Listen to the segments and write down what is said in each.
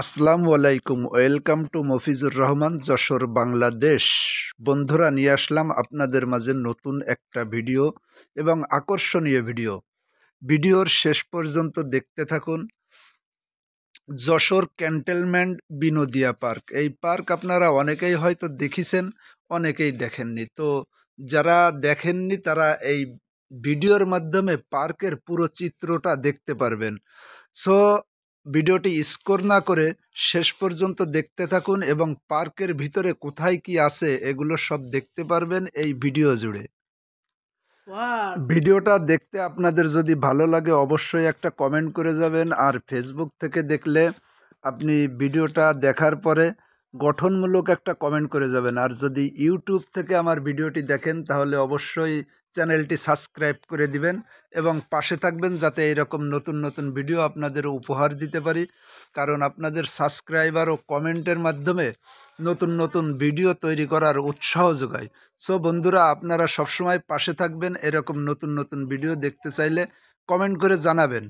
আসসালামু আলাইকুম। Welcome to Mofizur Rahman, Jessore, Bangladesh. বন্ধুরা, নিয়ে আসলাম আপনাদের মাঝে নতুন একটা ভিডিও এবং আকর্ষণীয় ভিডিও। ভিডিওর শেষ পর্যন্ত দেখতে থাকুন। যশোর ক্যান্টনমেন্ট বিনোদিয়া পার্ক, এই পার্ক আপনারা অনেকেই হয়তো দেখেছেন, অনেকেই দেখেননি। তো যারা দেখেননি তারা এই ভিডিওর মাধ্যমে পার্কের পুরো চিত্রটা দেখতে পারবেন। সো ভিডিওটি স্কিপ না করে শেষ পর্যন্ত দেখতে থাকুন এবং পার্কের ভিতরে কোথায় কি আছে এগুলো সব দেখতে পারবেন এই ভিডিও জুড়ে। ভিডিওটা দেখতে আপনাদের যদি ভালো লাগে অবশ্যই একটা কমেন্ট করে যাবেন, আর ফেসবুক থেকে দেখলে আপনি ভিডিওটা দেখার পরে গঠনমূলক একটা কমেন্ট করে যাবেন, আর যদি ইউটিউব থেকে আমার ভিডিওটি দেখেন তাহলে অবশ্যই চ্যানেলটি সাবস্ক্রাইব করে দিবেন এবং পাশে থাকবেন যাতে এরকম নতুন নতুন ভিডিও আপনাদের উপহার দিতে পারি, কারণ আপনাদের সাবস্ক্রাইবার ও কমেন্টের মাধ্যমে নতুন নতুন ভিডিও তৈরি করার উৎসাহ যোগায়। সো বন্ধুরা, আপনারা সবসময় পাশে থাকবেন, এরকম নতুন নতুন ভিডিও দেখতে চাইলে কমেন্ট করে জানাবেন,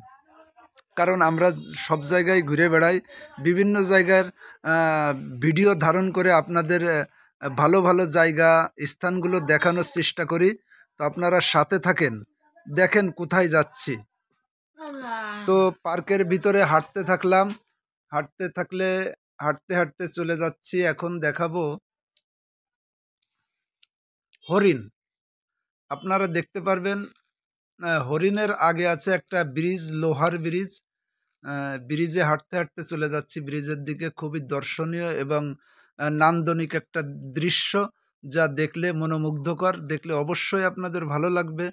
কারণ আমরা সব জায়গায় ঘুরে বেড়াই, বিভিন্ন জায়গার ভিডিও ধারণ করে আপনাদের ভালো ভালো জায়গা স্থানগুলো দেখানোর চেষ্টা করি। তো আপনারা সাথে থাকেন, দেখেন কোথায় যাচ্ছি। তো পার্কের ভিতরে হাঁটতে থাকলাম, হাঁটতে থাকলে হাঁটতে হাঁটতে চলে যাচ্ছি। এখন দেখাবো হরিণ। আপনারা দেখতে পারবেন হরিণের আগে আছে একটা ব্রিজ, লোহার ব্রিজ। ব্রিজে হাঁটতে হাঁটতে চলে যাচ্ছি ব্রিজের দিকে। খুবই দর্শনীয় এবং নান্দনিক একটা দৃশ্য, যা দেখলে মনোমুগ্ধকর, দেখলে অবশ্যই আপনাদের ভালো লাগবে।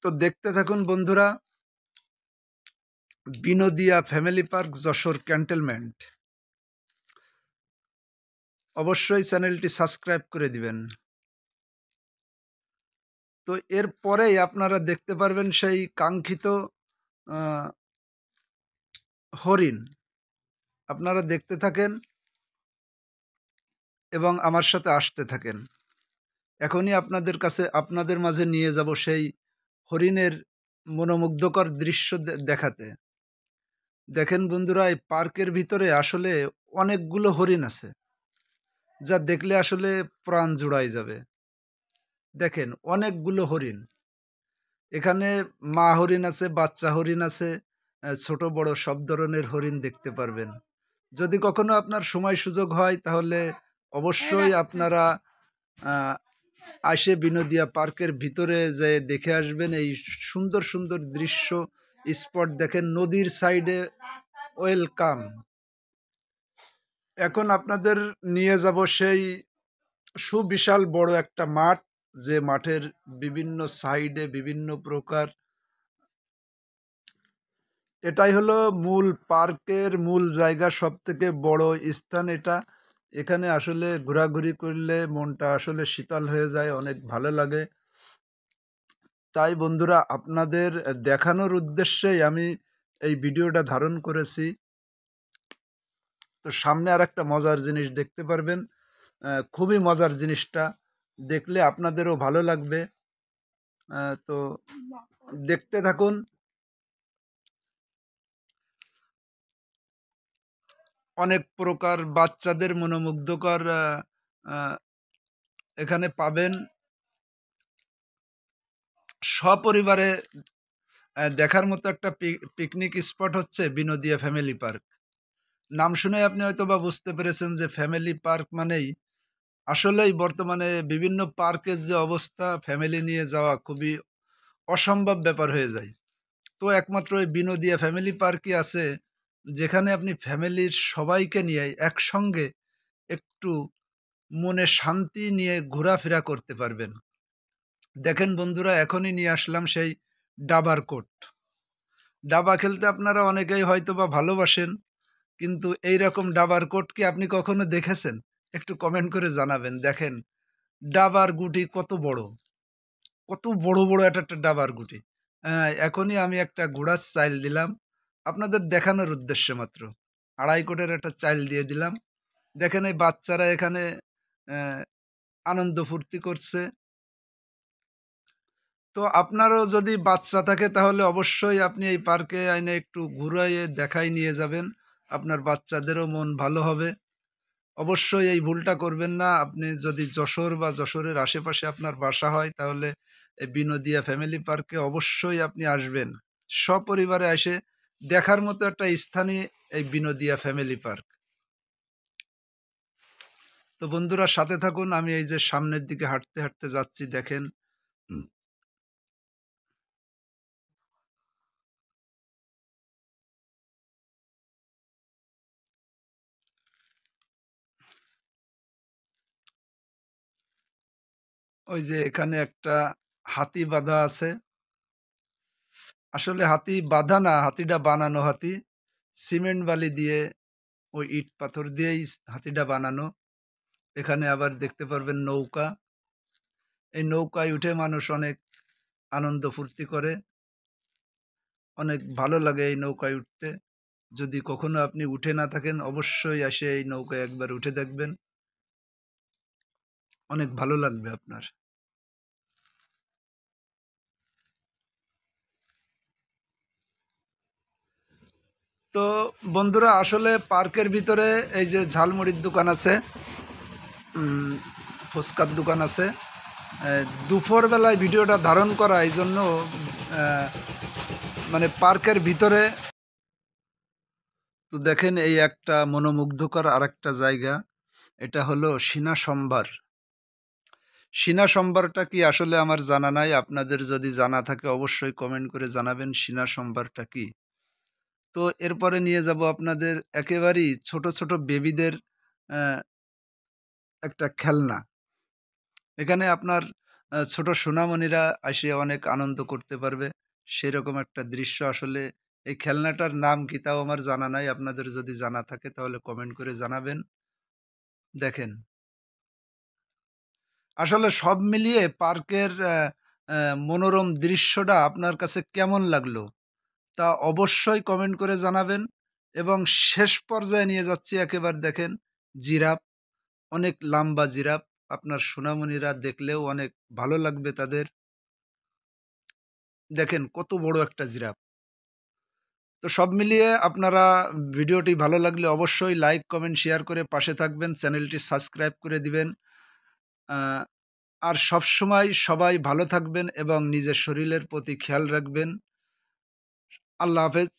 তো দেখতে থাকুন বন্ধুরা। বিনোদিয়া ফ্যামিলি পার্ক, যশোর ক্যান্টনমেন্ট। অবশ্যই চ্যানেলটি সাবস্ক্রাইব করে দিবেন। তো এরপরেই আপনারা দেখতে পারবেন সেই কাঙ্ক্ষিত হরিণ। আপনারা দেখতে থাকেন এবং আমার সাথে আসতে থাকেন। এখনই আপনাদের মাঝে নিয়ে যাব সেই হরিণের মনোমুগ্ধকর দৃশ্য দেখাতে। দেখেন বন্ধুরা, এই পার্কের ভিতরে আসলে অনেকগুলো হরিণ আছে, যা দেখলে আসলে প্রাণ জুড়াই যাবে। দেখেন অনেকগুলো হরিণ এখানে, মা হরিণ আছে, বাচ্চা হরিণ আছে, ছোট বড় সব ধরনের হরিণ দেখতে পারবেন। যদি কখনো আপনার সময় সুযোগ হয় তাহলে অবশ্যই আপনারা আসে বিনোদিয়া পার্কের ভিতরে যে দেখে আসবেন এই সুন্দর সুন্দর দৃশ্য স্পট। দেখেন নদীর সাইডে, ওয়েলকাম। এখন আপনাদের নিয়ে যাব সেই সুবিশাল বড় একটা মাঠ, যে মাঠের বিভিন্ন সাইডে বিভিন্ন প্রকার, এটাই হলো মূল পার্কের মূল জায়গা, সব থেকে বড় স্থান এটা। এখানে আসলে ঘোরাঘুরি করলে মনটা আসলে শীতল হয়ে যায়, অনেক ভালো লাগে। তাই বন্ধুরা, আপনাদের দেখানোর উদ্দেশ্যেই আমি এই ভিডিওটা ধারণ করেছি। তো সামনে আর একটা মজার জিনিস দেখতে পারবেন, খুবই মজার জিনিসটা দেখলে আপনাদেরও ভালো লাগবে। তো দেখতে থাকুন। অনেক প্রকার বাচ্চাদের মনোমুগ্ধকর এখানে পাবেন। সপরিবারে দেখার মতো একটা পিকনিক স্পট হচ্ছে বিনোদিয়া ফ্যামিলি পার্ক। নাম শুনে আপনি হয়তো বা বুঝতে পেরেছেন যে ফ্যামিলি পার্ক মানেই, আসলেই বর্তমানে বিভিন্ন পার্কের যে অবস্থা, ফ্যামিলি নিয়ে যাওয়া খুবই অসম্ভব ব্যাপার হয়ে যায়। তো একমাত্র ওই বিনোদিয়া ফ্যামিলি পার্কই আছে যেখানে আপনি ফ্যামিলির সবাইকে নিয়ে একসঙ্গে একটু মনে শান্তি নিয়ে ঘোরাফেরা করতে পারবেন। দেখেন বন্ধুরা, এখনই নিয়ে আসলাম সেই ডাবার কোট। দাবা খেলতে আপনারা অনেকেই হয়তো বা ভালোবাসেন, কিন্তু এই রকম ডাবার কোট কি আপনি কখনো দেখেছেন? একটু কমেন্ট করে জানাবেন। দেখেন ডাবার গুটি কত বড়, কত বড় বড় একটা ডাবার গুটি। এখনই আমি একটা ঘোড়ার চাইল দিলাম আপনাদের দেখানোর উদ্দেশ্যে, মাত্র 2.5 কোটের একটা চাইল দিয়ে দিলাম। দেখেন এই বাচ্চারা এখানে আহ, আনন্দ ফুর্তি করছে। তো আপনারও যদি বাচ্চা থাকে তাহলে অবশ্যই আপনি এই পার্কে আইনে একটু ঘুরাইয়ে দেখাই নিয়ে যাবেন। আপনার বাচ্চাদেরও মন ভালো হবে। অবশ্যই এই ভুলটা করবেন না। আপনি যদি যশোর বা যশোরের আশেপাশে আপনার বাসা হয় তাহলে এই বিনোদিয়া ফ্যামিলি পার্কে অবশ্যই আপনি আসবেন। সপরিবারে এসে দেখার মতো একটা স্থানই এই বিনোদিয়া ফ্যামিলি পার্ক। তো বন্ধুরা সাথে থাকুন, আমি এই যে সামনের দিকে হাঁটতে হাঁটতে যাচ্ছি দেখেন। ওই যে এখানে একটা হাতি বাঁধা আছে। আসলে হাতি বাঁধা না, হাতিটা বানানো হাতি। সিমেন্ট বালি দিয়ে ওই ইট পাথর দিয়েই হাতিটা বানানো। এখানে আবার দেখতে পারবেন নৌকা। এই নৌকায় উঠে মানুষ অনেক আনন্দ ফুর্তি করে। অনেক ভালো লাগে এই নৌকায় উঠতে। যদি কখনো আপনি উঠে না থাকেন অবশ্যই এসে এই নৌকায় একবার উঠে দেখবেন। অনেক ভালো লাগবে আপনার। তো বন্ধুরা আসলে পার্কের ভিতরে এই যে ঝালমুড়ির দোকান আছে, উম, ফুচকার দোকান আছে। দুপুরবেলায় ভিডিওটা ধারণ করা এই জন্য আহ, মানে পার্কের ভিতরে। তো দেখেন এই একটা মনোমুগ্ধকর আরেকটা জায়গা। এটা হলো সিনা সম্ভার। সিনা সম্ভারটা কি আসলে আমার জানা নাই। আপনাদের যদি জানা থাকে অবশ্যই কমেন্ট করে জানাবেন সিনা সম্ভারটা কি। তো এরপরে নিয়ে যাব আপনাদের একেবারেই ছোট ছোট বেবিদের আহ, একটা খেলনা। এখানে আপনার ছোট সোনামণিরা এসে অনেক আনন্দ করতে পারবে, সেরকম একটা দৃশ্য। আসলে এই খেলনাটার নাম কি তাও আমার জানা নাই। আপনাদের যদি জানা থাকে তাহলে কমেন্ট করে জানাবেন। দেখেন আসলে সব মিলিয়ে পার্কের মনোরম দৃশ্যটা আপনার কাছে কেমন লাগলো তা অবশ্যই কমেন্ট করে জানাবেন। এবং শেষ পর্যায়ে নিয়ে যাচ্ছি একেবারে দেখেন জিরাফ। অনেক লম্বা জিরাফ। আপনার সোনামণিরা দেখলেও অনেক ভালো লাগবে তাদের। দেখেন কত বড় একটা জিরাফ। তো সব মিলিয়ে আপনারা ভিডিওটি ভালো লাগলে অবশ্যই লাইক কমেন্ট শেয়ার করে পাশে থাকবেন, চ্যানেলটি সাবস্ক্রাইব করে দিবেন। আহ, আর সব সময় সবাই ভালো থাকবেন এবং নিজের শরীরের প্রতি খেয়াল রাখবেন। আল্লাহ হাফেজ।